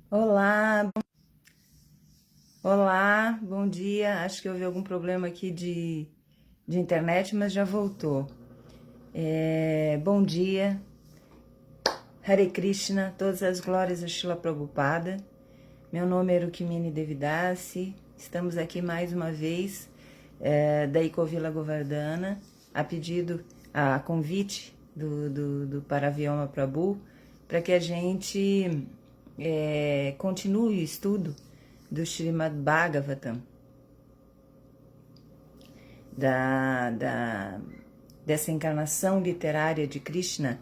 Olá, olá, bom dia. Acho que houve algum problema aqui de internet, mas já voltou. Bom dia, Hare Krishna, todas as glórias a Shila Prabhupada. Meu nome é Rukmini Devidasi. Estamos aqui mais uma vez da Ecovila Govardhana, a convite do Paravyoma Prabhu, para que a gente continue o estudo do Srimad Bhagavatam, dessa encarnação literária de Krishna,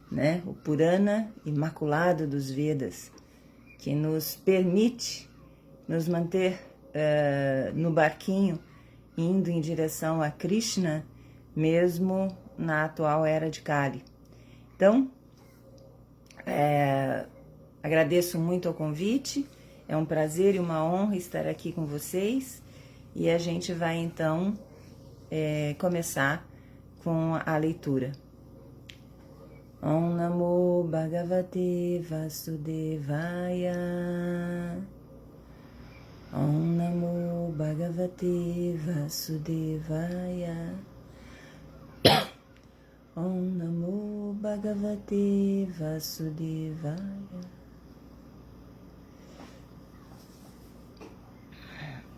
né? O Purana Imaculado dos Vedas, que nos permite nos manter no barquinho, indo em direção a Krishna, mesmo na atual era de Kali. Então, agradeço muito ao convite, é um prazer e uma honra estar aqui com vocês, e a gente vai então começar com a leitura. Om Namo Bhagavate Vasudevaya. Om Namo Bhagavate Vasudevaya. Om Namo Bhagavate Vasudevaya.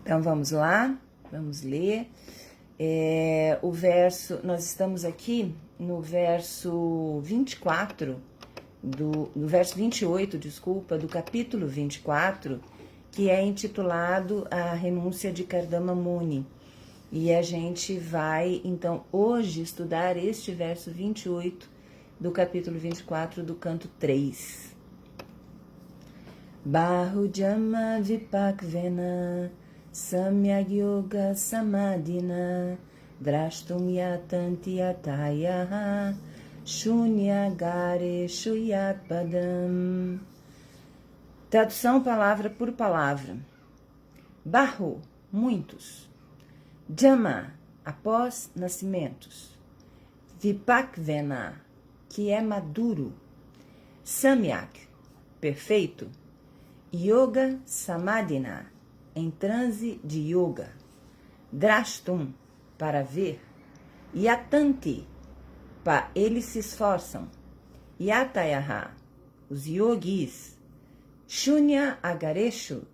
Então vamos lá, vamos ler. Nós estamos aqui no verso 24, no verso 28, desculpa, do capítulo 24, que é intitulado A Renúncia de Kardama Muni. E a gente vai, então, hoje estudar este verso 28 do capítulo 24 do canto 3. Bahujama Vipakvena Samyag Yoga Samadhina Drashtum Yatanti Atayaha Shunyagare Shuyat Padam. Tradução palavra por palavra. Bahu, muitos. Jama, após nascimentos. Vipakvena, que é maduro. Samyak, perfeito. Yoga Samadhina, em transe de yoga. Drashtum, para ver. Yatanti, eles se esforçam. Yatayaha, os yogis. Shunya agareshu,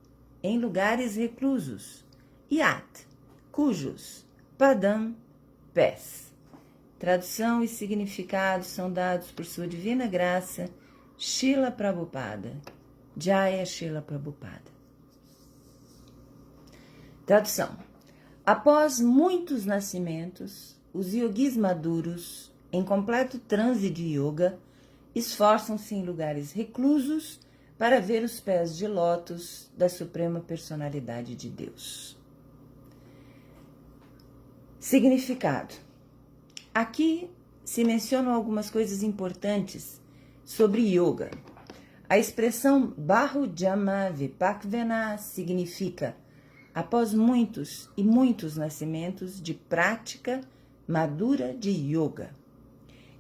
em lugares reclusos. Yat, cujos. Padam, pés. Tradução e significado são dados por sua divina graça, Shila Prabhupada. Jaya Shila Prabhupada. Tradução. Após muitos nascimentos, os yogis maduros, em completo transe de yoga, esforçam-se em lugares reclusos para ver os pés de lótus da Suprema Personalidade de Deus. Significado. Aqui se mencionam algumas coisas importantes sobre yoga. A expressão Bahujama Vipakvena significa após muitos e muitos nascimentos de prática madura de yoga.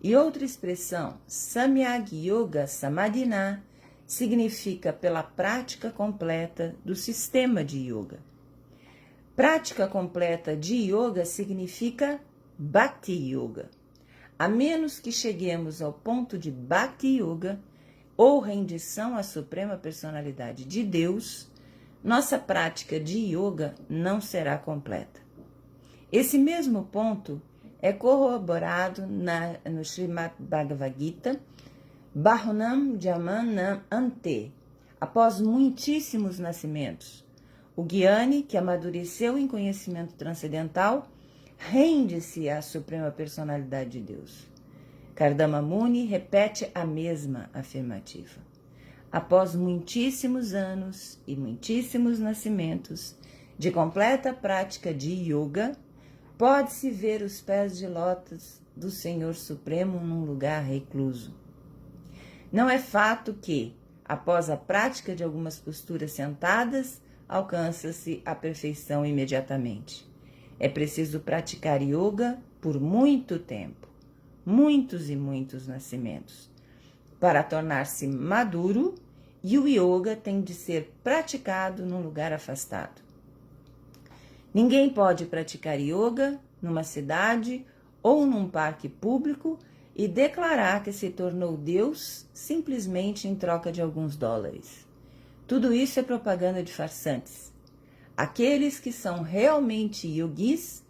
E outra expressão, Samyag Yoga Samadhina, significa pela prática completa do sistema de yoga. Prática completa de yoga significa Bhakti Yoga. A menos que cheguemos ao ponto de Bhakti Yoga, ou rendição à Suprema Personalidade de Deus, nossa prática de yoga não será completa. Esse mesmo ponto é corroborado no Srimad Bhagavad Gita, Bahunam Jamanam Ante, após muitíssimos nascimentos. O Gyani, que amadureceu em conhecimento transcendental, rende-se à Suprema Personalidade de Deus. Kardama Muni repete a mesma afirmativa. Após muitíssimos anos e muitíssimos nascimentos de completa prática de yoga, pode-se ver os pés de lótus do Senhor Supremo num lugar recluso. Não é fato que, após a prática de algumas posturas sentadas, alcança-se a perfeição imediatamente. É preciso praticar yoga por muito tempo, muitos e muitos nascimentos, para tornar-se maduro e o yoga tem de ser praticado num lugar afastado. Ninguém pode praticar yoga numa cidade ou num parque público e declarar que se tornou Deus simplesmente em troca de alguns dólares. Tudo isso é propaganda de farsantes. Aqueles que são realmente yogis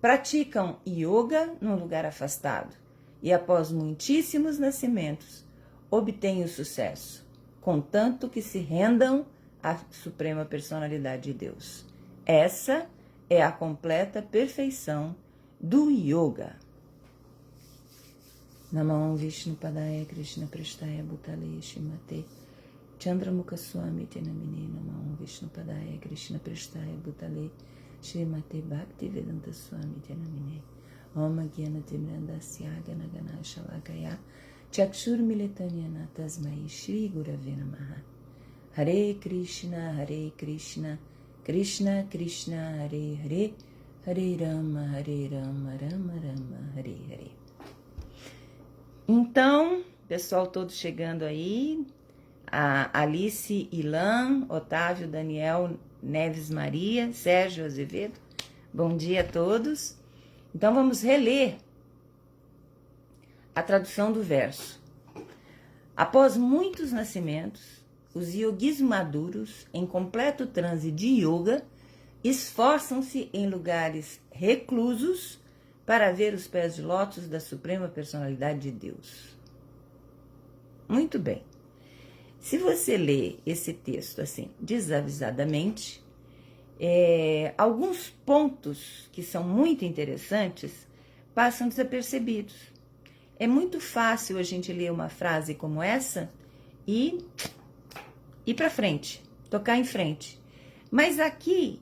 praticam yoga num lugar afastado e, após muitíssimos nascimentos, obtêm o sucesso, contanto que se rendam à Suprema Personalidade de Deus. Essa é a completa perfeição do yoga. Namah Vishnu Padaya Krishna Prestaya Bhutale Shrimate Chandramukha Swami Tenamine. Namah Vishnu Padaya Krishna Prestaya Bhutale Shrimate Bhaktivedanta Swami Tenamine. Om Gyana Timrandasya Ganagana Shalakaya Chakshur Miletanyana Tasmai Shri Gurave Namaha. Hare Krishna, Krishna Krishna, Hare Hare, Hare Rama, Rama Rama, Hare Hare. Então, pessoal todo chegando aí, a Alice Ilan, Otávio, Daniel, Neves Maria, Sérgio Azevedo, bom dia a todos. Então vamos reler a tradução do verso. Após muitos nascimentos, os yogis maduros, em completo transe de yoga, esforçam-se em lugares reclusos para ver os pés de lótus da Suprema Personalidade de Deus. Muito bem. Se você lê esse texto assim, desavisadamente, alguns pontos que são muito interessantes passam desapercebidos. É muito fácil a gente ler uma frase como essa e ir para frente, tocar em frente. Mas aqui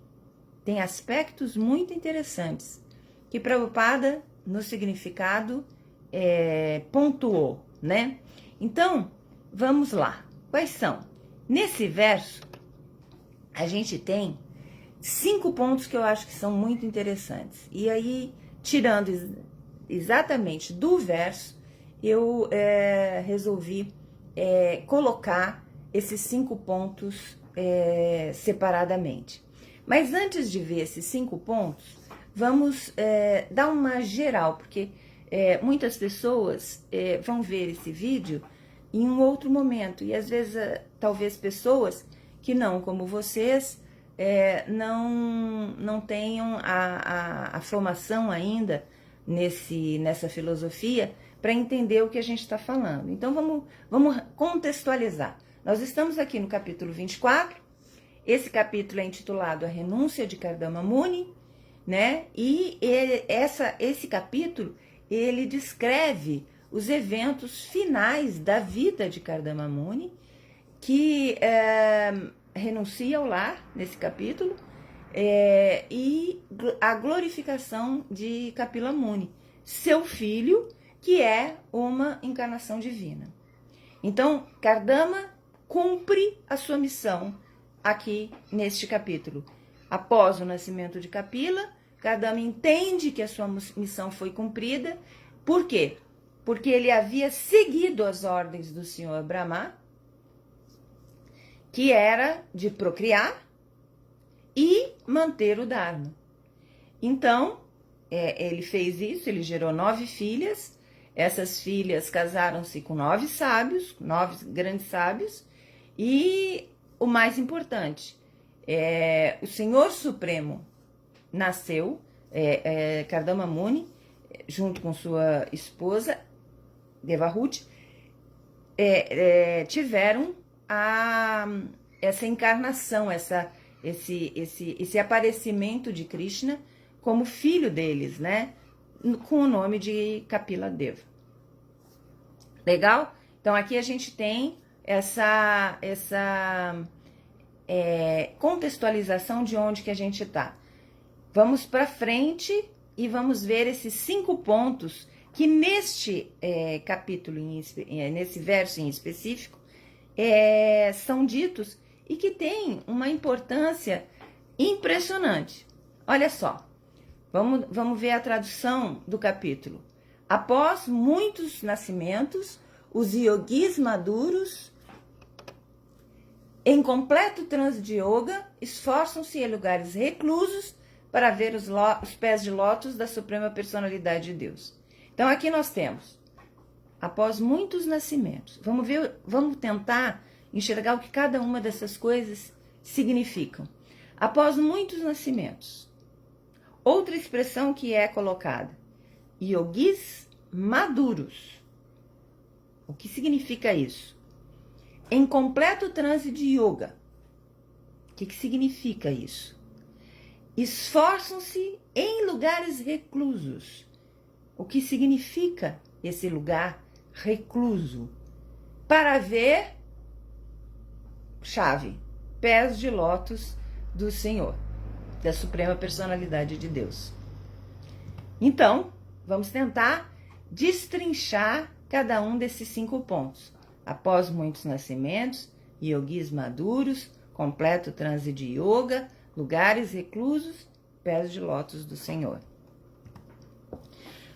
tem aspectos muito interessantes que Prabhupada, no significado, pontuou, né? Então, vamos lá. Quais são? Nesse verso, a gente tem 5 pontos que eu acho que são muito interessantes. E aí, tirando exatamente do verso, eu resolvi colocar esses 5 pontos separadamente. Mas antes de ver esses 5 pontos, vamos dar uma geral, porque muitas pessoas vão ver esse vídeo em um outro momento. E às vezes, talvez pessoas que não, como vocês, não tenham a formação ainda nessa filosofia para entender o que a gente está falando. Então vamos contextualizar. Nós estamos aqui no capítulo 24, esse capítulo é intitulado A Renúncia de Kardama Muni, né? E esse capítulo, ele descreve os eventos finais da vida de Kardama Muni, que renuncia ao lar, nesse capítulo, e a glorificação de Kapila Muni, seu filho, que é uma encarnação divina. Então, Kardama cumpre a sua missão aqui neste capítulo. Após o nascimento de Kapila, Kardama entende que a sua missão foi cumprida. Por quê? Porque ele havia seguido as ordens do Senhor Brahma, que era de procriar e manter o Dharma. Então, ele fez isso, ele gerou 9 filhas. Essas filhas casaram-se com 9 sábios, 9 grandes sábios, e o mais importante, o Senhor Supremo nasceu, Kardama Muni, junto com sua esposa, Devahuti, tiveram essa encarnação, esse aparecimento de Krishna como filho deles, né? Com o nome de Kapila Deva. Legal? Então aqui a gente tem essa contextualização de onde que a gente está. Vamos para frente e vamos ver esses 5 pontos que neste capítulo, nesse verso em específico, são ditos e que têm uma importância impressionante. Olha só, vamos ver a tradução do capítulo. Após muitos nascimentos, os yogis maduros Em completo transe de yoga, esforçam-se em lugares reclusos para ver os pés de lótus da Suprema Personalidade de Deus. Então aqui nós temos, após muitos nascimentos, vamos tentar enxergar o que cada uma dessas coisas significam. Após muitos nascimentos. Outra expressão que é colocada, yogis maduros. O que significa isso? Em completo transe de yoga. O que significa isso? Esforçam-se em lugares reclusos. O que significa esse lugar recluso? Para ver, chave, pés de lótus do Senhor, da Suprema Personalidade de Deus. Então, vamos tentar destrinchar cada um desses 5 pontos. Após muitos nascimentos, yogis maduros, completo transe de yoga, lugares reclusos, pés de lótus do Senhor.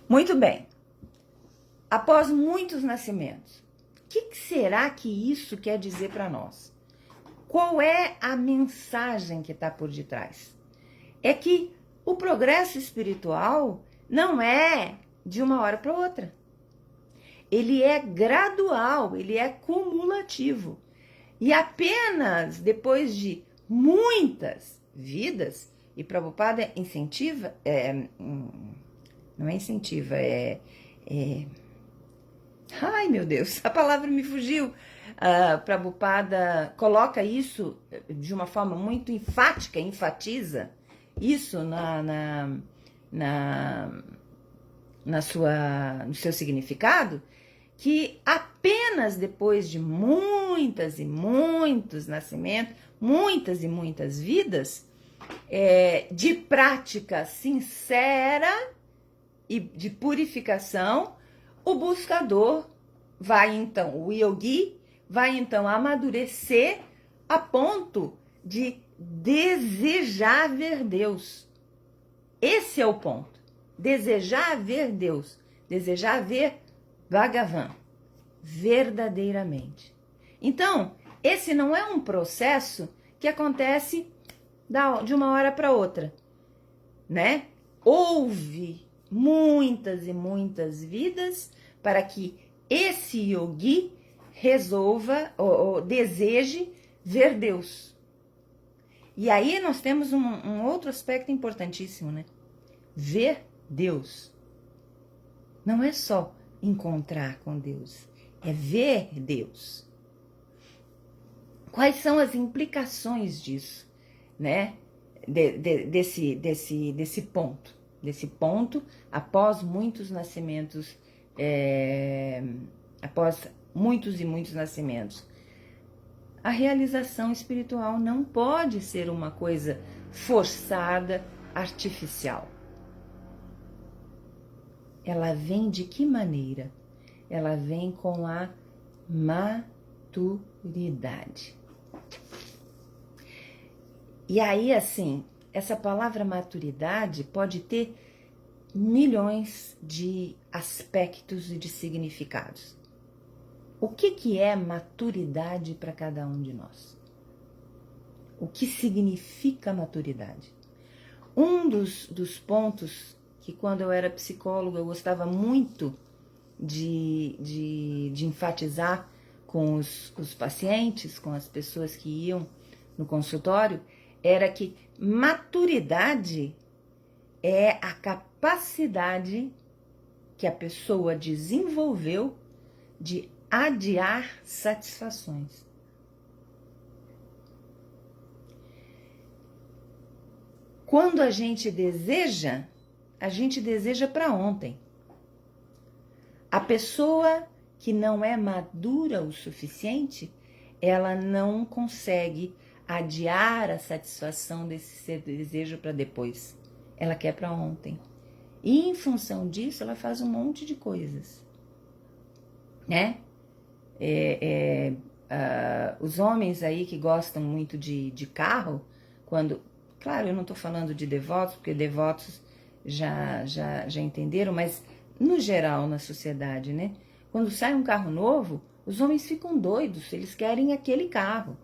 Muito bem. Após muitos nascimentos, o que será que isso quer dizer para nós? Qual é a mensagem que está por detrás? É que o progresso espiritual não é de uma hora para outra. Ele é gradual, ele é cumulativo. E apenas depois de muitas vidas, e Prabhupada incentiva, não é incentiva, ai meu Deus, a palavra me fugiu. Prabhupada coloca isso de uma forma muito enfática, enfatiza isso no seu significado, que apenas depois de muitas e muitos nascimentos, muitas e muitas vidas, de prática sincera e de purificação, o buscador vai então, o yogi vai então amadurecer a ponto de desejar ver Deus. Esse é o ponto. Desejar ver Deus, desejar ver Bhagavan, verdadeiramente. Então, esse não é um processo que acontece de uma hora para outra, né? Houve muitas e muitas vidas para que esse yogi resolva ou deseje ver Deus. E aí nós temos um outro aspecto importantíssimo, né? Ver Deus. Não é só encontrar com Deus, é ver Deus. Quais são as implicações disso, né? Desse ponto, após muitos nascimentos, após muitos e muitos nascimentos. A realização espiritual não pode ser uma coisa forçada, artificial. Ela vem de que maneira? Ela vem com a maturidade. E aí, assim, essa palavra maturidade pode ter milhões de aspectos e de significados. O que é maturidade para cada um de nós? O que significa maturidade? Um dos pontos que quando eu era psicóloga eu gostava muito de enfatizar com os pacientes, com as pessoas que iam no consultório, era que maturidade é a capacidade que a pessoa desenvolveu de adiar satisfações. Quando a gente deseja para ontem. A pessoa que não é madura o suficiente, ela não consegue adiar a satisfação desse desejo para depois. Ela quer para ontem. E em função disso, ela faz um monte de coisas, né? Os homens aí que gostam muito de carro, claro, eu não estou falando de devotos, porque devotos já entenderam, mas no geral na sociedade, né? Quando sai um carro novo, os homens ficam doidos, eles querem aquele carro.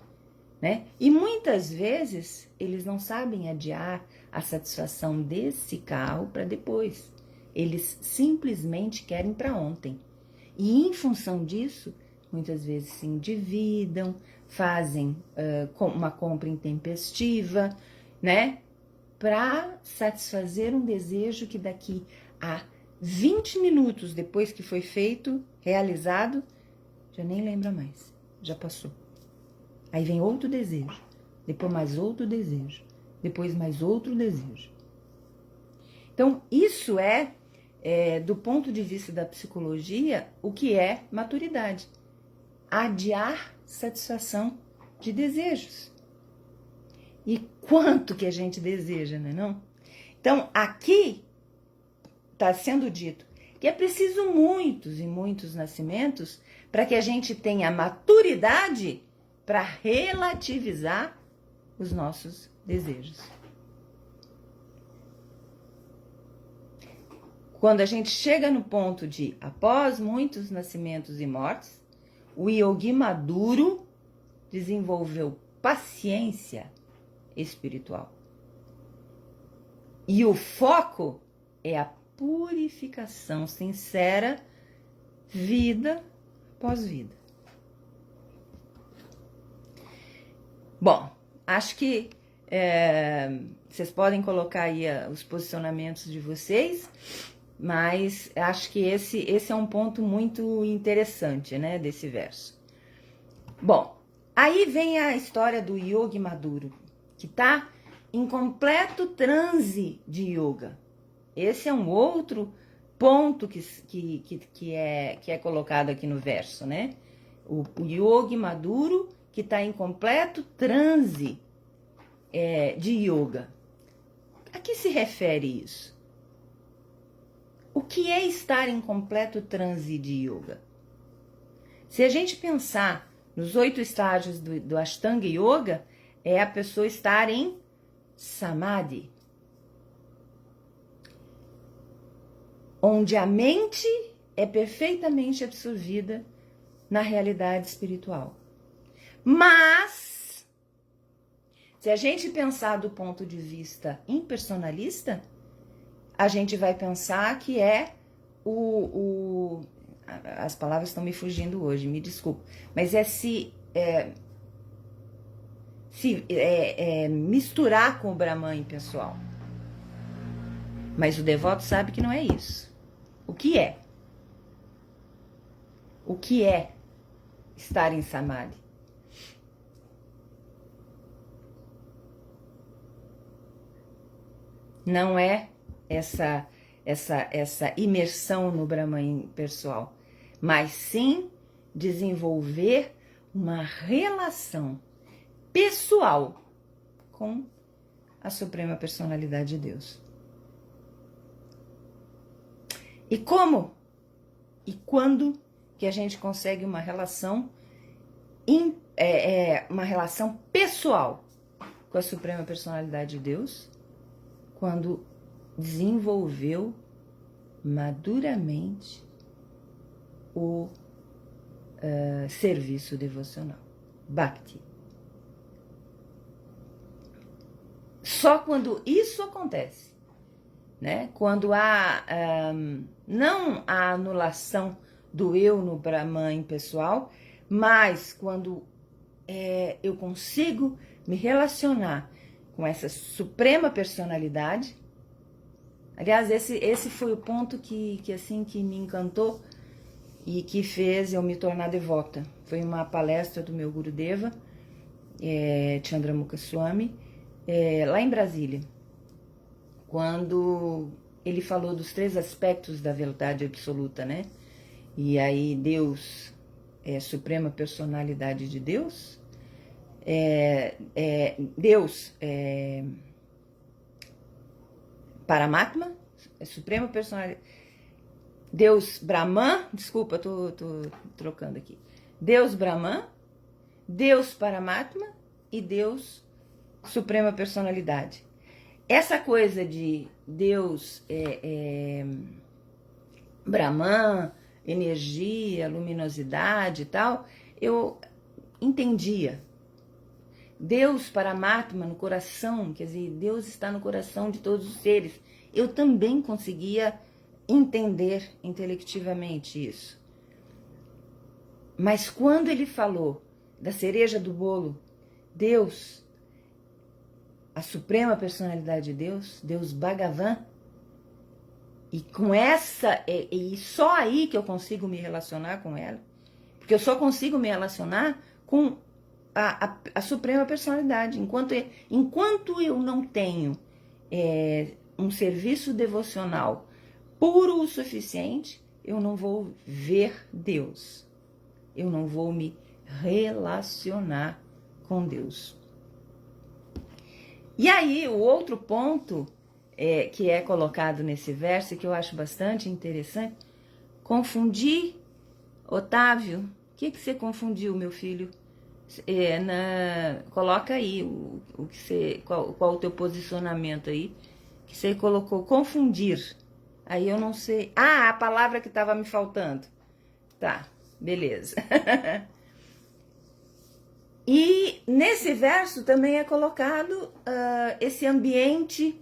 né? E muitas vezes eles não sabem adiar a satisfação desse carro para depois. Eles simplesmente querem para ontem. E em função disso, muitas vezes se endividam, fazem uma compra intempestiva, né? Para satisfazer um desejo que daqui a 20 minutos depois que foi feito, realizado, já nem lembra mais, já passou. Aí vem outro desejo, depois mais outro desejo, depois mais outro desejo. Então, isso do ponto de vista da psicologia, o que é maturidade. Adiar satisfação de desejos. E quanto que a gente deseja, né, não? Então, aqui está sendo dito que é preciso muitos e muitos nascimentos para que a gente tenha maturidade para relativizar os nossos desejos. Quando a gente chega no ponto de, após muitos nascimentos e mortes, o yogi maduro desenvolveu paciência espiritual. E o foco é a purificação sincera, vida após vida. Bom, acho que vocês podem colocar aí os posicionamentos de vocês, mas acho que esse é um ponto muito interessante, né, desse verso. Bom, aí vem a história do yogi maduro, que está em completo transe de yoga. Esse é um outro ponto que é colocado aqui no verso, né? O yogi maduro que está em completo transe de yoga. A que se refere isso? O que é estar em completo transe de yoga? Se a gente pensar nos 8 estágios do Ashtanga Yoga, é a pessoa estar em Samadhi, onde a mente é perfeitamente absorvida na realidade espiritual. Mas, se a gente pensar do ponto de vista impersonalista, a gente vai pensar que é as palavras estão me fugindo hoje, me desculpe, mas misturar com o Brahman impessoal. Mas o devoto sabe que não é isso. O que é? O que é estar em Samadhi? Não é essa imersão no Brahman pessoal, mas sim desenvolver uma relação pessoal com a Suprema Personalidade de Deus. E como e quando que a gente consegue uma relação pessoal com a Suprema Personalidade de Deus? Quando desenvolveu maduramente o serviço devocional, Bhakti. Só quando isso acontece, né? Quando há não a anulação do eu no Brahman impessoal, mas quando eu consigo me relacionar com essa suprema personalidade. Aliás, esse foi o ponto que me encantou e que fez eu me tornar devota. Foi uma palestra do meu Gurudeva, Chandramukha Swami, lá em Brasília, quando ele falou dos 3 aspectos da verdade absoluta, né? E aí Deus é a suprema personalidade de Deus, Deus é Paramatma, é suprema personalidade. Deus Brahman, desculpa, tô trocando aqui. Deus Brahman, Deus Paramatma e Deus Suprema Personalidade. Essa coisa de Deus Brahman, energia, luminosidade e tal, eu entendia. Deus Paramatma no coração, quer dizer, Deus está no coração de todos os seres. Eu também conseguia entender intelectivamente isso. Mas quando ele falou da cereja do bolo, Deus, a suprema personalidade de Deus, Deus Bhagavan, e com essa, e só aí que eu consigo me relacionar com ela, porque eu só consigo me relacionar com a suprema personalidade. Enquanto eu não tenho um serviço devocional puro o suficiente, eu não vou ver Deus. Eu não vou me relacionar com Deus. E aí, o outro ponto que é colocado nesse verso, que eu acho bastante interessante, confundir, Otávio, o que você confundiu, meu filho? Coloca aí qual o teu posicionamento aí, que você colocou confundir. Aí eu não sei. A palavra que estava me faltando. Tá, beleza. E nesse verso também é colocado esse ambiente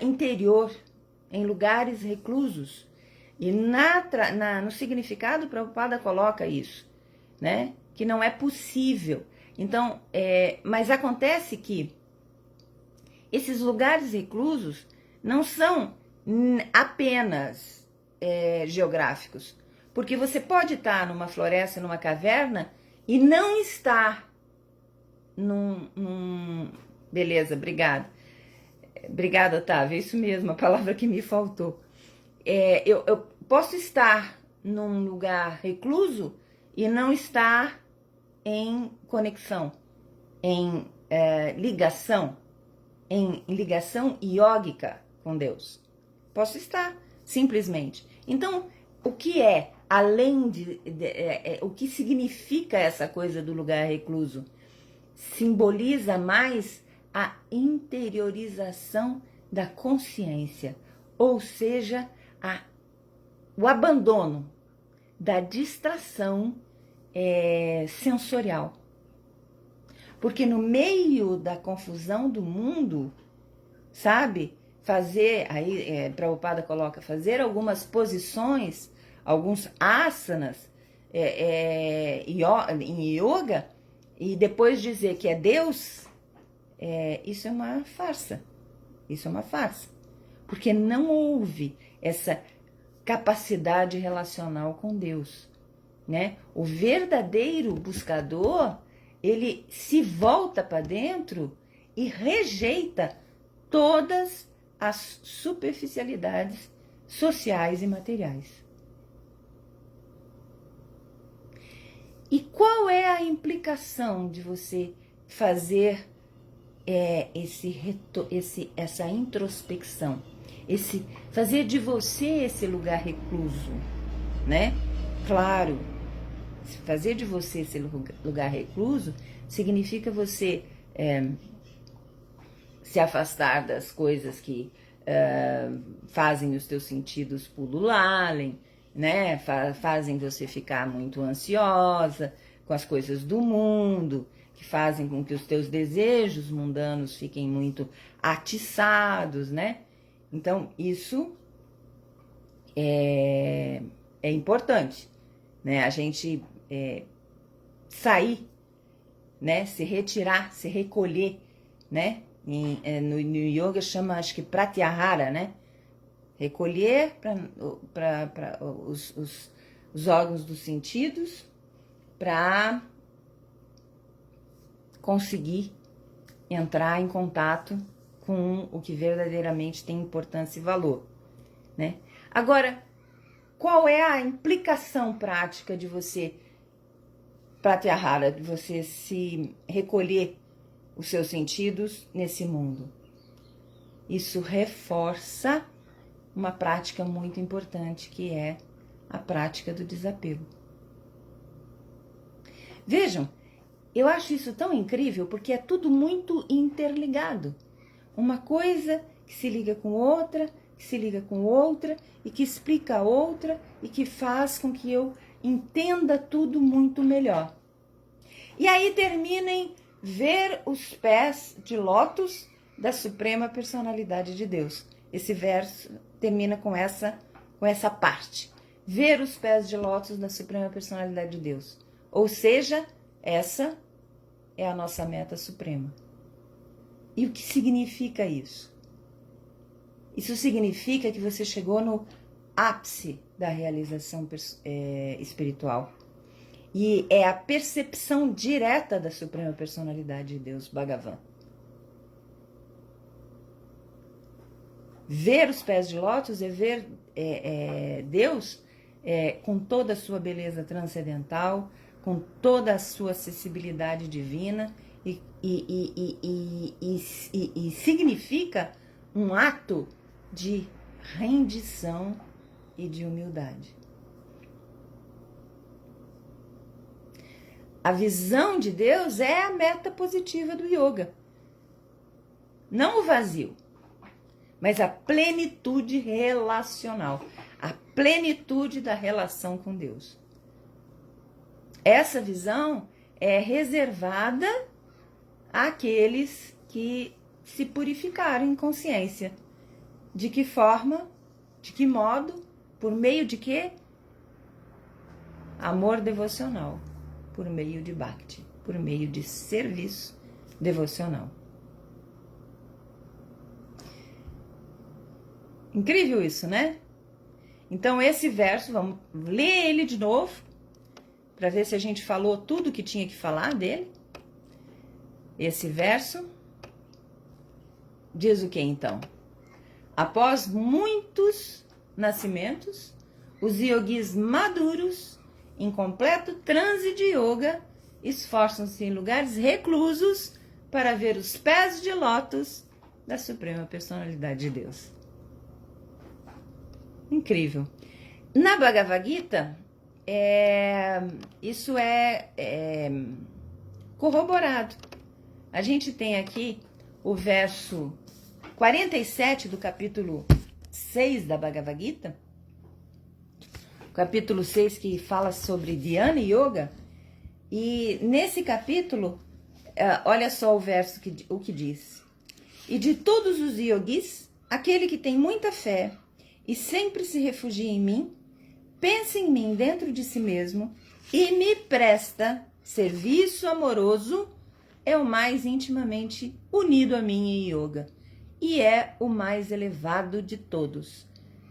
interior, em lugares reclusos. E no significado, o Prabhupada coloca isso, né? Que não é possível. Então, mas acontece que esses lugares reclusos não são apenas geográficos. Porque você pode estar numa floresta, numa caverna, e não estar Beleza, obrigada. Obrigada, Otávio, é isso mesmo, a palavra que me faltou. Eu posso estar num lugar recluso e não estar em conexão, em ligação iógica com Deus. Posso estar, simplesmente. Então, o que é, além o que significa essa coisa do lugar recluso? Simboliza mais a interiorização da consciência, ou seja, o abandono da distração sensorial. Porque no meio da confusão do mundo, sabe, Prabhupada coloca, fazer algumas posições, alguns asanas em yoga, e depois dizer que é Deus, isso é uma farsa. Isso é uma farsa. Porque não houve essa capacidade relacional com Deus, né? O verdadeiro buscador, ele se volta para dentro e rejeita todas as superficialidades sociais e materiais. E qual é a implicação de você fazer essa introspecção? Fazer de você esse lugar recluso, né? Claro, fazer de você esse lugar recluso significa você se afastar das coisas que fazem os teus sentidos pulularem, né? Fazem você ficar muito ansiosa com as coisas do mundo, que fazem com que os teus desejos mundanos fiquem muito atiçados, né? Então, isso é importante, né? A gente sair, né? Se retirar, se recolher, né? No yoga chama, acho que pratyahara, né? Recolher para os órgãos dos sentidos para conseguir entrar em contato com o que verdadeiramente tem importância e valor, né? Agora, qual é a implicação prática de você pratyahara, de você se recolher os seus sentidos nesse mundo? Isso reforça uma prática muito importante, que é a prática do desapego. Vejam, eu acho isso tão incrível porque é tudo muito interligado. Uma coisa que se liga com outra, que se liga com outra, e que explica a outra, e que faz com que eu entenda tudo muito melhor. E aí termina em ver os pés de lótus da Suprema Personalidade de Deus. Esse verso termina com essa parte. Ver os pés de lótus da Suprema Personalidade de Deus. Ou seja, essa é a nossa meta suprema. E o que significa isso? Isso significa que você chegou no ápice da realização espiritual. E é a percepção direta da Suprema Personalidade de Deus, Bhagavan. Ver os pés de lótus é ver Deus com toda a sua beleza transcendental, com toda a sua acessibilidade divina e significa um ato de rendição e de humildade. A visão de Deus é a meta positiva do yoga. Não o vazio, mas a plenitude relacional, a plenitude da relação com Deus. Essa visão é reservada àqueles que se purificaram em consciência. De que forma, de que modo, por meio de quê? Amor devocional, por meio de Bhakti, por meio de serviço devocional. Incrível isso, né? Então esse verso, vamos ler ele de novo, para ver se a gente falou tudo que tinha que falar dele. Esse verso diz o que então? Após muitos nascimentos, os yogis maduros, em completo transe de yoga, esforçam-se em lugares reclusos para ver os pés de lótus da Suprema Personalidade de Deus. Incrível. Na Bhagavad Gita, isso é corroborado. A gente tem aqui o verso 47 do capítulo 6 da Bhagavad Gita, capítulo 6 que fala sobre Dhyana Yoga, e nesse capítulo, olha só o verso, o que diz. E de todos os yogis, aquele que tem muita fé e sempre se refugia em mim, pensa em mim dentro de si mesmo e me presta serviço amoroso, é o mais intimamente unido a mim em yoga e é o mais elevado de todos.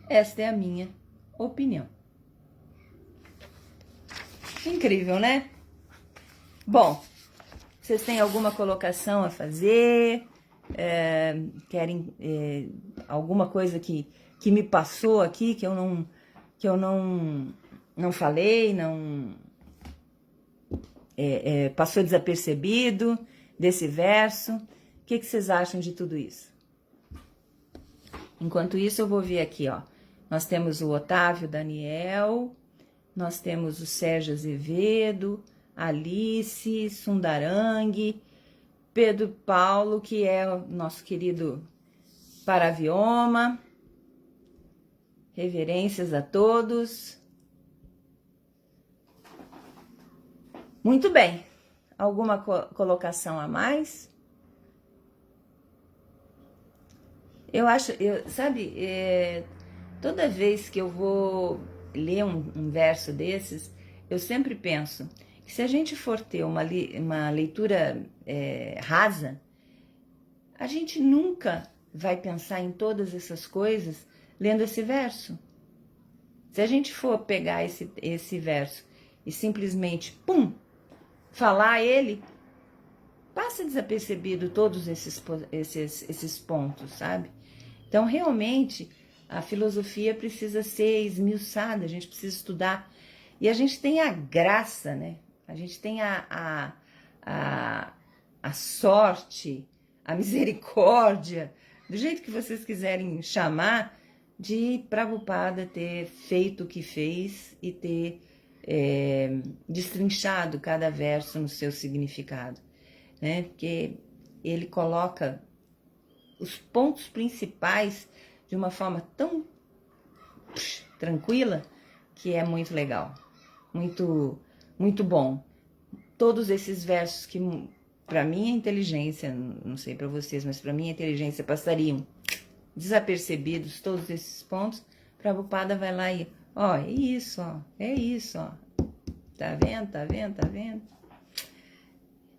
Esta é a minha opinião. Incrível, né? Bom, vocês têm alguma colocação a fazer? Querem alguma coisa que me passou aqui, que eu não falei, passou desapercebido desse verso? O que vocês acham de tudo isso? Enquanto isso, eu vou ver aqui, ó. Nós temos o Otávio Daniel, nós temos o Sérgio Azevedo, Alice, Sundarang, Pedro Paulo, que é o nosso querido Paravioma. Reverências a todos. Muito bem. Alguma colocação a mais? Eu acho, sabe, toda vez que eu vou ler um verso desses, eu sempre penso que se a gente for ter uma leitura rasa, a gente nunca vai pensar em todas essas coisas lendo esse verso. Se a gente for pegar esse verso e simplesmente, falar ele, passa desapercebido todos esses pontos, sabe? Então, realmente, a filosofia precisa ser esmiuçada, a gente precisa estudar. E a gente tem a graça, né? A gente tem a sorte, a misericórdia, do jeito que vocês quiserem chamar, de Prabhupada ter feito o que fez e ter destrinchado cada verso no seu significado, né? Porque ele coloca os pontos principais de uma forma tão tranquila que é muito legal, muito, muito bom. Todos esses versos que para minha inteligência, não sei para vocês, mas para minha inteligência passariam desapercebidos todos esses pontos. Prabhupada vai lá e, ó, é isso, ó, é isso, ó. Tá vendo, tá vendo, tá vendo?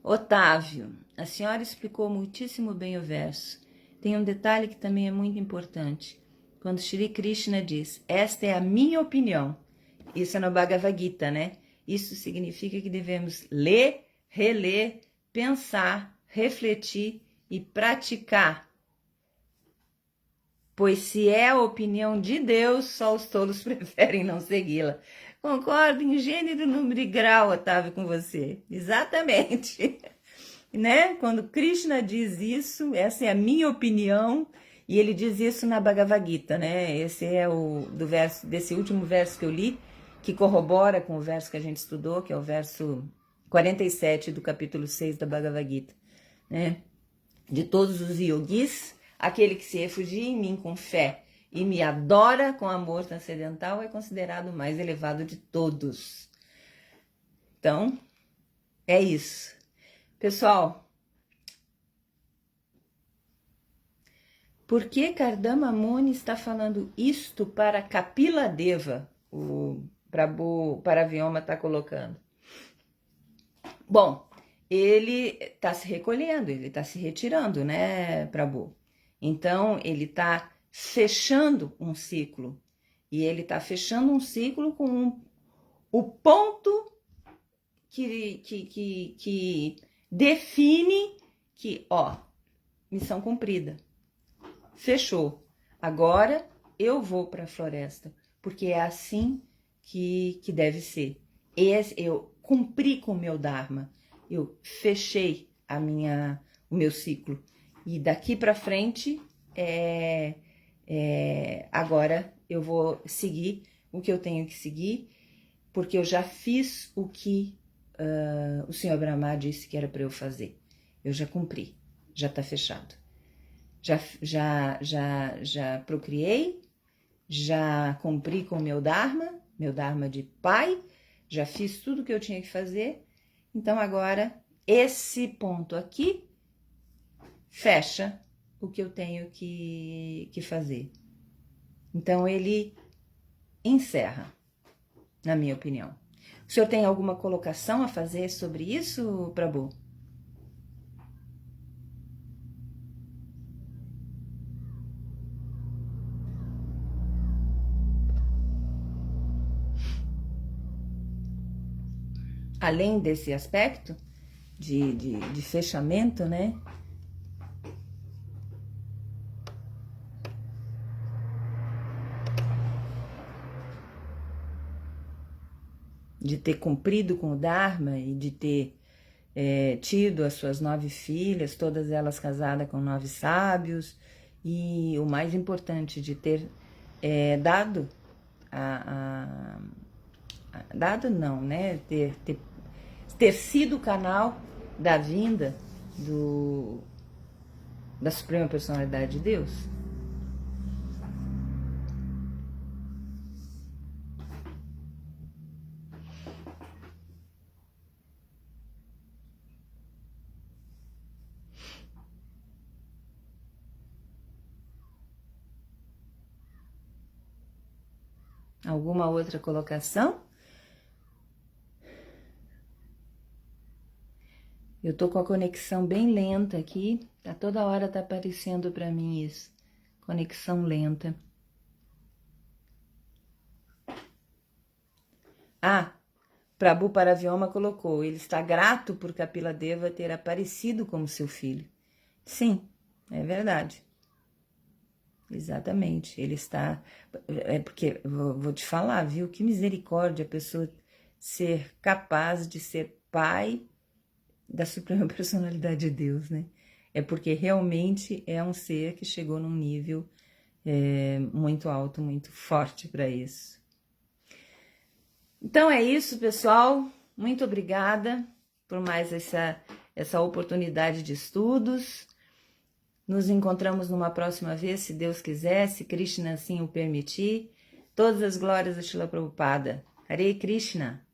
Otávio, a senhora explicou muitíssimo bem o verso. Tem um detalhe que também é muito importante. Quando Shri Krishna diz, esta é a minha opinião, isso é no Bhagavad Gita, né? Isso significa que devemos ler, reler, pensar, refletir e praticar. Pois se é a opinião de Deus, só os tolos preferem não segui-la. Concordo em gênero, número e grau, Otávio, com você. Exatamente. Né? Quando Krishna diz isso, essa é a minha opinião, e ele diz isso na Bhagavad Gita, né? Esse é desse último verso que eu li, que corrobora com o verso que a gente estudou, que é o verso 47 do capítulo 6 da Bhagavad Gita, né? De todos os yogis, aquele que se refugia em mim com fé e me adora com amor transcendental é considerado o mais elevado de todos. Então, é isso. Pessoal, por que Kardama Muni está falando isto para Kapila Deva? O Prabhu Paravyoma está colocando. Bom, ele está se recolhendo, ele está se retirando, né, Prabhu? Então, ele está fechando um ciclo. E ele está fechando um ciclo com o ponto que define que, ó, missão cumprida. Fechou. Agora eu vou para a floresta, porque é assim que deve ser. Eu cumpri com o meu Dharma, eu fechei o meu ciclo. E daqui para frente, agora eu vou seguir o que eu tenho que seguir, porque eu já fiz o que o Senhor Brahma disse que era para eu fazer. Eu já cumpri, já está fechado. Já procriei, já cumpri com o meu Dharma de pai, já fiz tudo o que eu tinha que fazer. Então agora, esse ponto aqui fecha o que eu tenho que fazer. Então ele encerra, na minha opinião. O senhor tem alguma colocação a fazer sobre isso, Prabhu? Além desse aspecto de fechamento, né? De ter cumprido com o Dharma e de ter tido as suas 9 filhas, todas elas casadas com 9 sábios, e o mais importante, de ter dado dado não, né? Ter sido o canal da vinda da Suprema Personalidade de Deus. Alguma outra colocação? Eu tô com a conexão bem lenta aqui, toda hora tá aparecendo para mim isso. Conexão lenta. Prabhu Paravyoma colocou, ele está grato por Kapila Deva ter aparecido como seu filho. Sim, é verdade. Exatamente, ele está... porque, vou te falar, viu? Que misericórdia a pessoa ser capaz de ser pai da Suprema Personalidade de Deus, né? É porque realmente é um ser que chegou num nível muito alto, muito forte para isso. Então é isso, pessoal. Muito obrigada por mais essa oportunidade de estudos. Nos encontramos numa próxima vez, se Deus quiser, se Krishna assim o permitir. Todas as glórias a Srila Prabhupada. Hare Krishna.